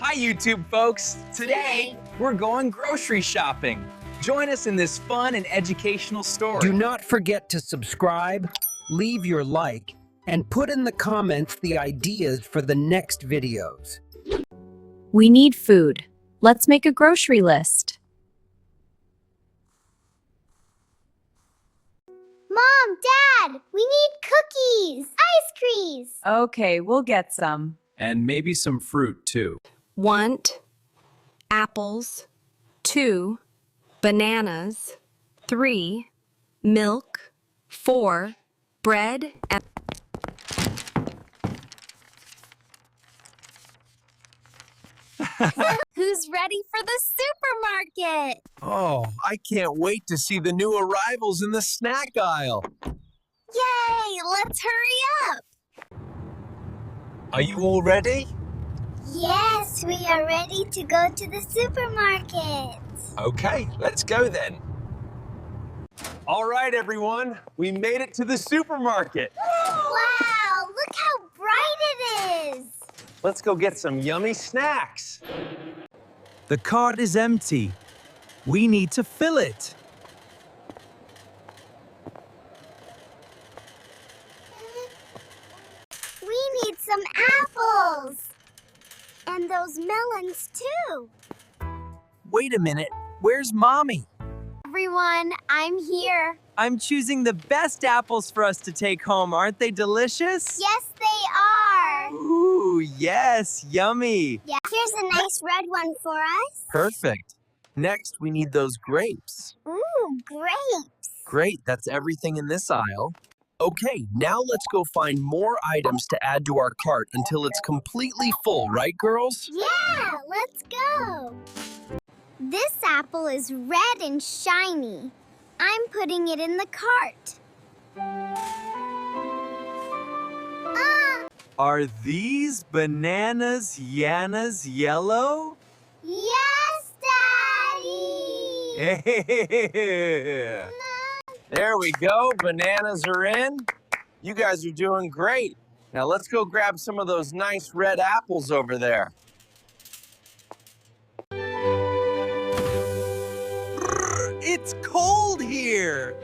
Hi, YouTube folks. Today, we're going grocery shopping. Join us in this fun and educational story. Do not forget to subscribe, leave your like, and put in the comments the ideas for the next videos. We need food. Let's make a grocery list. Mom, Dad, we need cookies, ice creams. Okay, we'll get some. And maybe some fruit, too. Want apples, 2 bananas, 3 milk, 4 bread, and Who's ready for the supermarket? Oh, I can't wait to see the new arrivals in the snack aisle. Yay, let's hurry up. Are you all ready? Yes, we are ready to go to the supermarket. Okay, let's go then. All right, everyone, we made it to the supermarket. Wow, look how bright it is. Let's go get some yummy snacks. The cart is empty. We need to fill it. We need some apples. And those melons too. Wait a minute. Where's Mommy? Everyone, I'm here. I'm choosing the best apples for us to take home. Aren't they delicious? Yes, they are. Ooh, yes, yummy. Yeah, here's a nice red one for us. Perfect. Next, we need those grapes. Ooh, grapes. Great, that's everything in this aisle. Okay, now let's go find more items to add to our cart until it's completely full, right, girls? Yeah, let's go. This apple is red and shiny. I'm putting it in the cart. Are these bananas, Yanas, yellow? Yes, Daddy! Yeah. There we go, bananas are in. You guys are doing great. Now let's go grab some of those nice red apples over there. It's cold here.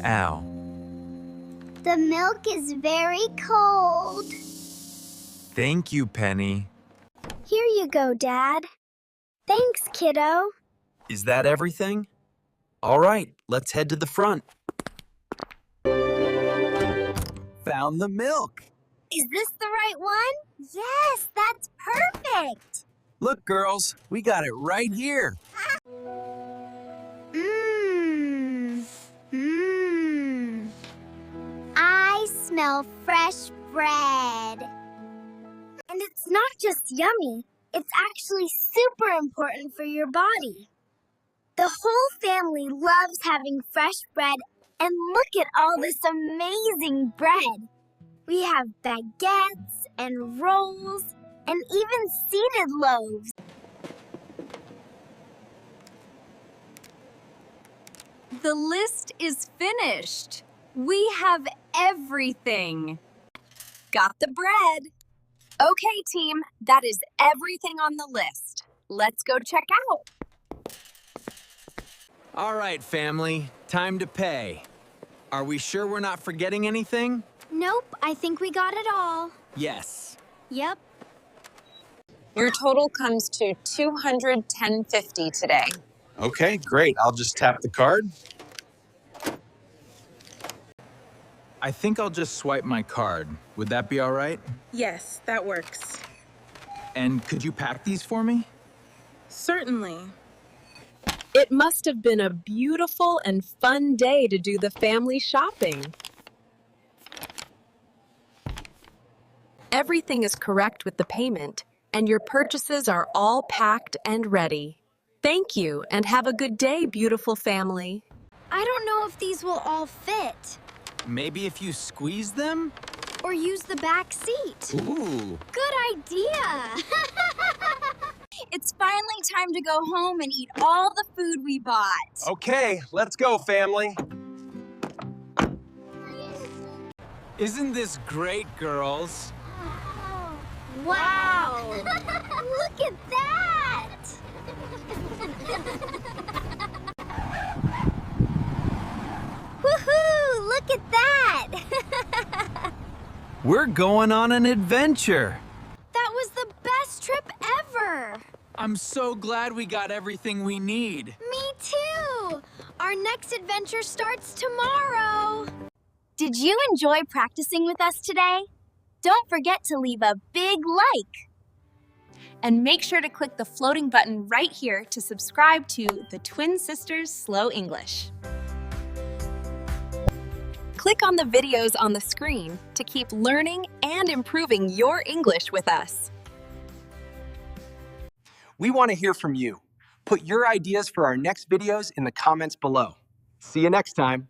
Ow. The milk is very cold. Thank you, Penny. Here you go, Dad. Thanks, kiddo. Is that everything? All right, let's head to the front. Found the milk. Is this the right one? Yes, that's perfect. Look, girls, we got it right here. Mmm. Mmm. I smell fresh bread. And it's not just yummy, it's actually super important for your body. The whole family loves having fresh bread, and look at all this amazing bread. We have baguettes and rolls and even seeded loaves. The list is finished. We have everything. got the bread. Okay, team, that is everything on the list. Let's go check out. All right, family, time to pay. Are we sure we're not forgetting anything? Nope, I think we got it all. Yes. Yep. Your total comes to $210.50 today. Okay, great. I'll just tap the card. I think I'll just swipe my card. Would that be all right? Yes, that works. And could you pack these for me? Certainly. It must have been a beautiful and fun day to do the family shopping. Everything is correct with the payment, and your purchases are all packed and ready. Thank you, and have a good day, beautiful family. I don't know if these will all fit. Maybe if you squeeze them? Or use the back seat. Ooh. Good idea. It's finally time to go home and eat all the food we bought. Okay, let's go, family. Isn't this great, girls? Wow! Look at that! Woohoo! Look at that! We're going on an adventure. That was the best trip ever! I'm so glad we got everything we need. Me too! Our next adventure starts tomorrow! Did you enjoy practicing with us today? Don't forget to leave a big like! And make sure to click the floating button right here to subscribe to the Twin Sisters Slow English. Click on the videos on the screen to keep learning and improving your English with us. We want to hear from you. Put your ideas for our next videos in the comments below. See you next time.